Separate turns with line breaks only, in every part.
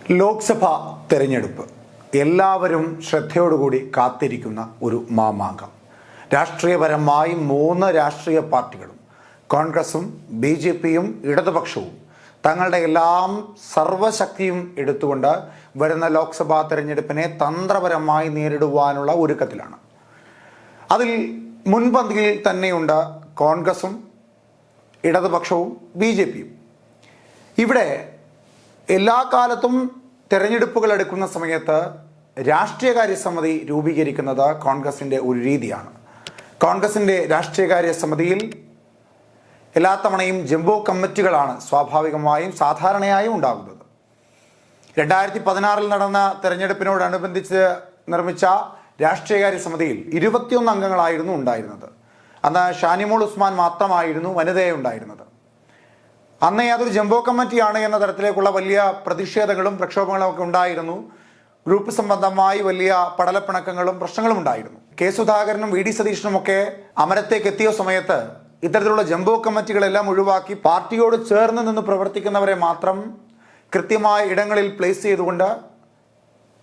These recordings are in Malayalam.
ലോക്സഭാ തെരഞ്ഞെടുപ്പ് എല്ലാവരും ശ്രദ്ധയോടുകൂടി കാത്തിരിക്കുന്ന ഒരു മാമാങ്കം. രാഷ്ട്രീയപരമായി 3 രാഷ്ട്രീയ പാർട്ടികളും കോൺഗ്രസും BJPയും ഇടതുപക്ഷവും തങ്ങളുടെ എല്ലാം സർവശക്തിയും എടുത്തുകൊണ്ട് വരുന്ന ലോക്സഭാ തെരഞ്ഞെടുപ്പിനെ തന്ത്രപരമായി നേരിടുവാനുള്ള ഒരുക്കത്തിലാണ്. അതിൽ മുൻപന്തിയിൽ തന്നെയുണ്ട് കോൺഗ്രസും ഇടതുപക്ഷവും BJPയും. ഇവിടെ എല്ലാ കാലത്തും തെരഞ്ഞെടുപ്പുകൾ എടുക്കുന്ന സമയത്ത് രാഷ്ട്രീയകാര്യ സമിതി രൂപീകരിക്കുന്നത് കോൺഗ്രസിൻ്റെ ഒരു രീതിയാണ്. കോൺഗ്രസിൻ്റെ രാഷ്ട്രീയകാര്യ സമിതിയിൽ എല്ലാ തവണയും ജംബോ കമ്മിറ്റികളാണ് സ്വാഭാവികമായും സാധാരണയായും ഉണ്ടാകുന്നത്. 2016 നടന്ന തെരഞ്ഞെടുപ്പിനോടനുബന്ധിച്ച് നിർമ്മിച്ച രാഷ്ട്രീയകാര്യ സമിതിയിൽ 21 അംഗങ്ങളായിരുന്നു ഉണ്ടായിരുന്നത്. അന്ന് ഷാനിമോൾ ഉസ്മാൻ മാത്രമായിരുന്നു വനിതയെ ഉണ്ടായിരുന്നത്. അന്നേ അതൊരു ജംബോ കമ്മിറ്റിയാണ് എന്ന തരത്തിലേക്കുള്ള വലിയ പ്രതിഷേധങ്ങളും പ്രക്ഷോഭങ്ങളും ഒക്കെ ഉണ്ടായിരുന്നു. ഗ്രൂപ്പ് സംബന്ധമായി വലിയ പടലപ്പിണക്കങ്ങളും പ്രശ്നങ്ങളും ഉണ്ടായിരുന്നു. കെ സുധാകരനും VD സതീശനും ഒക്കെ അമരത്തേക്ക് എത്തിയ സമയത്ത് ഇത്തരത്തിലുള്ള ജംബോ കമ്മിറ്റികളെല്ലാം ഒഴിവാക്കി പാർട്ടിയോട് ചേർന്ന് നിന്ന് പ്രവർത്തിക്കുന്നവരെ മാത്രം കൃത്യമായ ഇടങ്ങളിൽ പ്ലേസ് ചെയ്തുകൊണ്ട്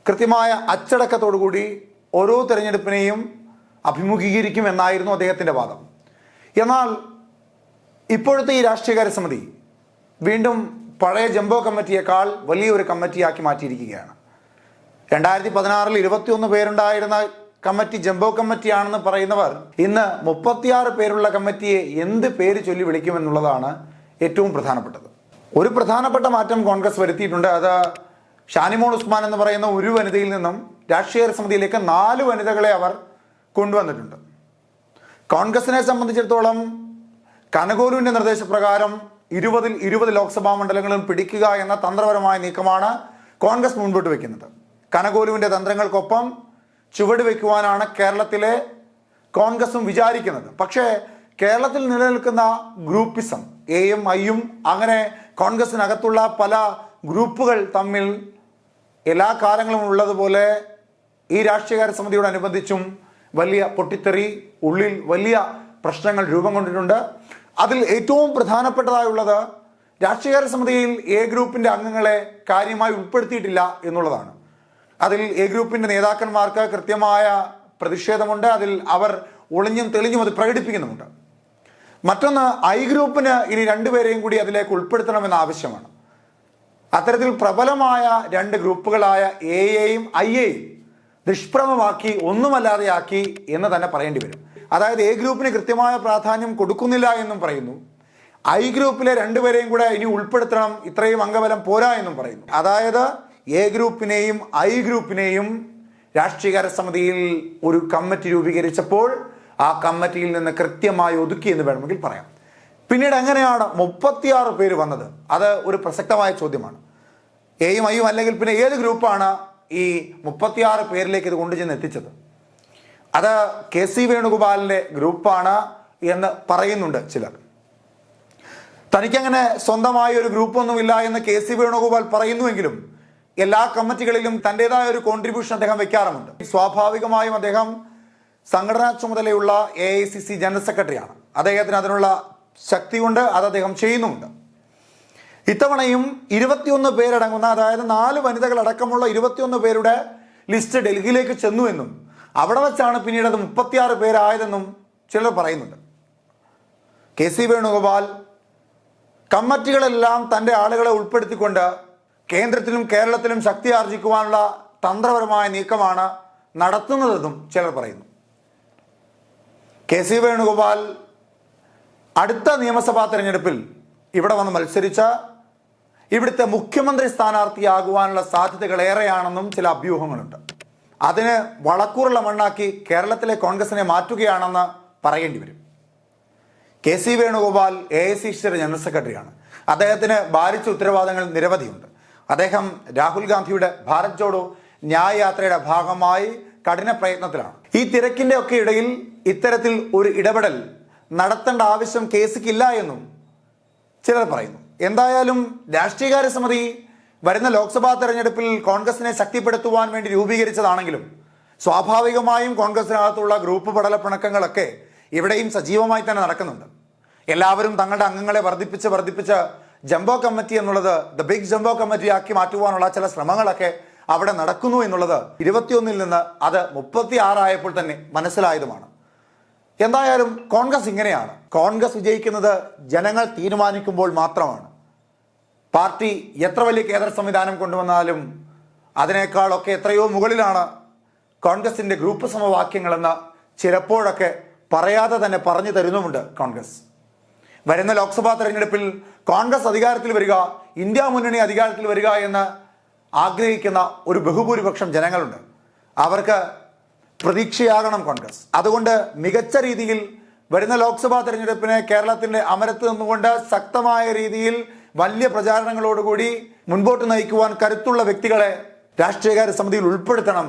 കൃത്യമായ അച്ചടക്കത്തോടുകൂടി ഓരോ തെരഞ്ഞെടുപ്പിനെയും അഭിമുഖീകരിക്കും എന്നായിരുന്നു അദ്ദേഹത്തിൻ്റെ വാദം. എന്നാൽ ഇപ്പോഴത്തെ ഈ രാഷ്ട്രീയകാര്യ സമിതി വീണ്ടും പഴയ ജംബോ കമ്മിറ്റിയേക്കാൾ വലിയൊരു കമ്മിറ്റിയാക്കി മാറ്റിയിരിക്കുകയാണ്. 2016 21 പേരുണ്ടായിരുന്ന കമ്മിറ്റി ജംബോ കമ്മിറ്റിയാണെന്ന് പറയുന്നവർ ഇന്ന് 36 പേരുള്ള കമ്മിറ്റിയെ എന്ത് പേര് ചൊല്ലി വിളിക്കുമെന്നുള്ളതാണ് ഏറ്റവും പ്രധാനപ്പെട്ടത്. ഒരു പ്രധാനപ്പെട്ട മാറ്റം കോൺഗ്രസ് വരുത്തിയിട്ടുണ്ട്. അത് ഷാനിമോൾ ഉസ്മാൻ എന്ന് പറയുന്ന ഒരു വനിതയിൽ നിന്നും രാഷ്ട്രീയ സമിതിയിലേക്ക് 4 വനിതകളെ അവർ കൊണ്ടുവന്നിട്ടുണ്ട്. കോൺഗ്രസിനെ സംബന്ധിച്ചിടത്തോളം കനകോലുവിൻ്റെ നിർദ്ദേശപ്രകാരം 20 ലോക്സഭാ മണ്ഡലങ്ങളും പിടിക്കുക എന്ന തന്ത്രപരമായ നീക്കമാണ് കോൺഗ്രസ് മുൻപോട്ട് വയ്ക്കുന്നത്. കനകോലുവിൻ്റെ തന്ത്രങ്ങൾക്കൊപ്പം ചുവട് വയ്ക്കുവാനാണ് കേരളത്തിലെ കോൺഗ്രസും വിചാരിക്കുന്നത്. പക്ഷേ കേരളത്തിൽ നിലനിൽക്കുന്ന ഗ്രൂപ്പിസം എയും ഐയും അങ്ങനെ കോൺഗ്രസിനകത്തുള്ള പല ഗ്രൂപ്പുകൾ തമ്മിൽ എല്ലാ കാലങ്ങളും ഉള്ളതുപോലെ ഈ രാഷ്ട്രീയകാര്യ സമിതിയോടനുബന്ധിച്ചും വലിയ പൊട്ടിത്തെറി, ഉള്ളിൽ വലിയ പ്രശ്നങ്ങൾ രൂപം കൊണ്ടിട്ടുണ്ട്. അതിൽ ഏറ്റവും പ്രധാനപ്പെട്ടതായുള്ളത് രാഷ്ട്രീയകാര്യ സമിതിയിൽ എ ഗ്രൂപ്പിൻ്റെ അംഗങ്ങളെ കാര്യമായി ഉൾപ്പെടുത്തിയിട്ടില്ല എന്നുള്ളതാണ്. അതിൽ എ ഗ്രൂപ്പിൻ്റെ നേതാക്കന്മാർക്ക് കൃത്യമായ പ്രതിഷേധമുണ്ട്. അതിൽ അവർ ഒളിഞ്ഞും തെളിഞ്ഞും അത് പ്രകടിപ്പിക്കുന്നുമുണ്ട്. മറ്റൊന്ന്, ഐ ഗ്രൂപ്പിന് ഇനി 2 പേരെയും കൂടി അതിലേക്ക് ഉൾപ്പെടുത്തണമെന്ന ആവശ്യമാണ്. അത്തരത്തിൽ പ്രബലമായ 2 ഗ്രൂപ്പുകളായ എയെയും ഐയെയും നിഷ്പ്രഭമാക്കി ഒന്നുമല്ലാതെയാക്കി എന്ന് തന്നെ പറയേണ്ടി വരും. അതായത് എ ഗ്രൂപ്പിന് കൃത്യമായ പ്രാധാന്യം കൊടുക്കുന്നില്ല എന്നും പറയുന്നു. ഐ ഗ്രൂപ്പിലെ 2 പേരെയും കൂടെ ഇനി ഉൾപ്പെടുത്തണം, ഇത്രയും അംഗബലം പോരാ എന്നും പറയുന്നു. അതായത് എ ഗ്രൂപ്പിനെയും ഐ ഗ്രൂപ്പിനെയും രാഷ്ട്രീയകാര്യ സമിതിയിൽ ഒരു കമ്മിറ്റി രൂപീകരിച്ചപ്പോൾ ആ കമ്മിറ്റിയിൽ നിന്ന് കൃത്യമായി ഒതുക്കി എന്ന് വേണമെങ്കിൽ പറയാം. പിന്നീട് എങ്ങനെയാണ് 36 പേര് വന്നത്? അത് ഒരു പ്രസക്തമായ ചോദ്യമാണ്. എയും ഐയും അല്ലെങ്കിൽ പിന്നെ ഏത് ഗ്രൂപ്പാണ് ഈ 36 പേരിലേക്ക് ഇത് കൊണ്ടുചെന്ന് എത്തിച്ചത്? അത് KC വേണുഗോപാലിൻ്റെ ഗ്രൂപ്പാണ് എന്ന് പറയുന്നുണ്ട് ചിലർ. തനിക്കങ്ങനെ സ്വന്തമായ ഒരു ഗ്രൂപ്പൊന്നുമില്ല എന്ന് KC വേണുഗോപാൽ പറയുന്നുവെങ്കിലും എല്ലാ കമ്മിറ്റികളിലും തൻ്റെതായ ഒരു കോൺട്രിബ്യൂഷൻ അദ്ദേഹം വെക്കാറുമുണ്ട്. സ്വാഭാവികമായും അദ്ദേഹം സംഘടനാ ചുമതലയുള്ള AICC ജനറൽ സെക്രട്ടറിയാണ്. അദ്ദേഹത്തിന് അതിനുള്ള ശക്തി കൊണ്ട് അത് അദ്ദേഹം ചെയ്യുന്നുമുണ്ട്. ഇത്തവണയും 21 പേരടങ്ങുന്ന, അതായത് 4 വനിതകൾ അടക്കമുള്ള 21 പേരുടെ ലിസ്റ്റ് ഡൽഹിയിലേക്ക് ചെന്നു എന്നും അവിടെ വെച്ചാണ് പിന്നീട് അത് 36 പേരായതെന്നും ചിലർ പറയുന്നുണ്ട്. KC വേണുഗോപാൽ കമ്മിറ്റികളെല്ലാം തൻ്റെ ആളുകളെ ഉൾപ്പെടുത്തിക്കൊണ്ട് കേന്ദ്രത്തിലും കേരളത്തിലും ശക്തി ആർജിക്കുവാനുള്ള തന്ത്രപരമായ നീക്കമാണ് നടത്തുന്നതെന്നും ചിലർ പറയുന്നു. KC വേണുഗോപാൽ അടുത്ത നിയമസഭാ തെരഞ്ഞെടുപ്പിൽ ഇവിടെ വന്ന് മത്സരിച്ച ഇവിടുത്തെ മുഖ്യമന്ത്രി സ്ഥാനാർത്ഥിയാകുവാനുള്ള സാധ്യതകൾ ഏറെയാണെന്നും ചില അഭ്യൂഹങ്ങളുണ്ട്. അതിന് വളക്കൂറുള്ള മണ്ണാക്കി കേരളത്തിലെ കോൺഗ്രസിനെ മാറ്റുകയാണെന്ന് പറയേണ്ടി വരും. KC വേണുഗോപാൽ AICC ജനറൽ സെക്രട്ടറിയാണ്. അദ്ദേഹത്തിന് ഭാരിച്ച ഉത്തരവാദിത്തങ്ങൾ നിരവധിയുണ്ട്. അദ്ദേഹം രാഹുൽ ഗാന്ധിയുടെ ഭാരത് ജോഡോ ന്യായ യാത്രയുടെ ഭാഗമായി കഠിന പ്രയത്നത്തിലാണ്. ഈ തിരക്കിൻ്റെ ഒക്കെ ഇടയിൽ ഇത്തരത്തിൽ ഒരു ഇടപെടൽ നടത്തേണ്ട ആവശ്യം KCക്കില്ല എന്നും ചിലർ പറയുന്നു. എന്തായാലും രാഷ്ട്രീയകാര്യ സമിതി വരുന്ന ലോക്സഭാ തെരഞ്ഞെടുപ്പിൽ കോൺഗ്രസിനെ ശക്തിപ്പെടുത്തുവാൻ വേണ്ടി രൂപീകരിച്ചതാണെങ്കിലും സ്വാഭാവികമായും കോൺഗ്രസിനകത്തുള്ള ഗ്രൂപ്പ് പടലപ്പിണക്കങ്ങളൊക്കെ ഇവിടെയും സജീവമായി തന്നെ നടക്കുന്നുണ്ട്. എല്ലാവരും തങ്ങളുടെ അംഗങ്ങളെ വർദ്ധിപ്പിച്ച് ജംബോ കമ്മിറ്റി എന്നുള്ളത് ദ ബിഗ് ജംബോ കമ്മിറ്റി ആക്കി മാറ്റുവാനുള്ള ചില ശ്രമങ്ങളൊക്കെ അവിടെ നടക്കുന്നു എന്നുള്ളത് 21 നിന്ന് അത് 36 ആയപ്പോൾ തന്നെ മനസ്സിലായതുമാണ്. എന്തായാലും കോൺഗ്രസ് ഇങ്ങനെയാണ്. കോൺഗ്രസ് വിജയിക്കുന്നത് ജനങ്ങൾ തീരുമാനിക്കുമ്പോൾ മാത്രമാണ്. പാർട്ടി എത്ര വലിയ കേന്ദ്ര സംവിധാനം കൊണ്ടുവന്നാലും അതിനേക്കാളൊക്കെ എത്രയോ മുകളിലാണ് കോൺഗ്രസിന്റെ ഗ്രൂപ്പ് സമവാക്യങ്ങളെന്ന് ചിലപ്പോഴൊക്കെ പറയാതെ തന്നെ പറഞ്ഞു തരുന്നുമുണ്ട് കോൺഗ്രസ്. വരുന്ന ലോക്സഭാ തെരഞ്ഞെടുപ്പിൽ കോൺഗ്രസ് അധികാരത്തിൽ വരിക, ഇന്ത്യ മുന്നണി അധികാരത്തിൽ വരിക എന്ന് ആഗ്രഹിക്കുന്ന ഒരു ബഹുഭൂരിപക്ഷം ജനങ്ങളുണ്ട്. അവർക്ക് പ്രതീക്ഷയാകണം കോൺഗ്രസ്. അതുകൊണ്ട് മികച്ച രീതിയിൽ വരുന്ന ലോക്സഭാ തെരഞ്ഞെടുപ്പിനെ കേരളത്തിന്റെ അമരത്ത് നിന്നുകൊണ്ട് ശക്തമായ രീതിയിൽ വലിയ പ്രചാരണങ്ങളോടുകൂടി മുൻപോട്ട് നയിക്കുവാൻ കരുത്തുള്ള വ്യക്തികളെ രാഷ്ട്രീയകാര്യ സമിതിയിൽ ഉൾപ്പെടുത്തണം,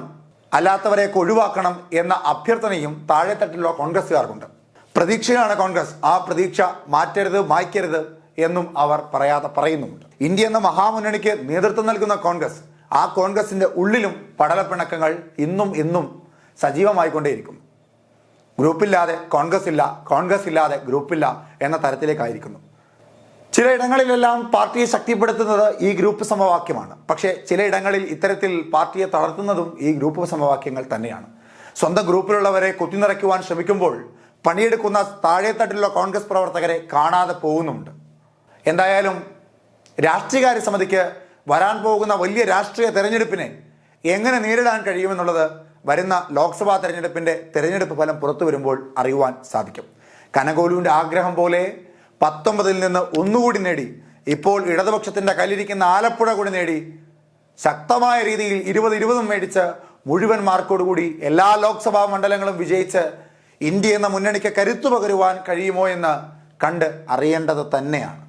അല്ലാത്തവരെയൊക്കെ ഒഴിവാക്കണം എന്ന അഭ്യർത്ഥനയും താഴെത്തട്ടിലുള്ള കോൺഗ്രസ്സുകാർക്കുണ്ട്. പ്രതീക്ഷയാണ് കോൺഗ്രസ്. ആ പ്രതീക്ഷ മാറ്റരുത്, മായ്ക്കരുത് എന്നും അവർ പറയാതെ പറയുന്നുമുണ്ട്. ഇന്ത്യ എന്ന മഹാമുന്നണിക്ക് നേതൃത്വം നൽകുന്ന കോൺഗ്രസ്, ആ കോൺഗ്രസിന്റെ ഉള്ളിലും പടലപ്പിണക്കങ്ങൾ ഇന്നും സജീവമായിക്കൊണ്ടേയിരിക്കുന്നു. ഗ്രൂപ്പില്ലാതെ കോൺഗ്രസ് ഇല്ല, കോൺഗ്രസ് ഇല്ലാതെ ഗ്രൂപ്പില്ല എന്ന തരത്തിലേക്കായിരിക്കുന്നു. ചിലയിടങ്ങളിലെല്ലാം പാർട്ടിയെ ശക്തിപ്പെടുത്തുന്നത് ഈ ഗ്രൂപ്പ് സമവാക്യമാണ്. പക്ഷേ ചിലയിടങ്ങളിൽ ഇത്തരത്തിൽ പാർട്ടിയെ തളർത്തുന്നതും ഈ ഗ്രൂപ്പ് സമവാക്യങ്ങൾ തന്നെയാണ്. സ്വന്തം ഗ്രൂപ്പിലുള്ളവരെ കുത്തിനിറയ്ക്കുവാൻ ശ്രമിക്കുമ്പോൾ പണിയെടുക്കുന്ന താഴെത്തട്ടിലുള്ള കോൺഗ്രസ് പ്രവർത്തകരെ കാണാതെ പോകുന്നുമുണ്ട്. എന്തായാലും രാഷ്ട്രീയകാര്യ സമിതിക്ക് വരാൻ പോകുന്ന വലിയ രാഷ്ട്രീയ തെരഞ്ഞെടുപ്പിനെ എങ്ങനെ നേരിടാൻ കഴിയുമെന്നുള്ളത് വരുന്ന ലോക്സഭാ തെരഞ്ഞെടുപ്പ് ഫലം പുറത്തു വരുമ്പോൾ അറിയുവാൻ സാധിക്കും. കനകോലുവിൻ്റെ ആഗ്രഹം പോലെ 19 നിന്ന് ഒന്നുകൂടി നേടി, ഇപ്പോൾ ഇടതുപക്ഷത്തിന്റെ കയ്യിലിരിക്കുന്ന ആലപ്പുഴ കൂടി നേടി, ശക്തമായ രീതിയിൽ 20-20 മേടിച്ച് മുഴുവൻ മാർക്കോടുകൂടി എല്ലാ ലോക്സഭാ മണ്ഡലങ്ങളും വിജയിച്ച് ഇന്ത്യ എന്ന മുന്നണിക്ക് കരുത്തു പകരുവാൻ കഴിയുമോ എന്ന് കണ്ട് അറിയേണ്ടത് തന്നെയാണ്.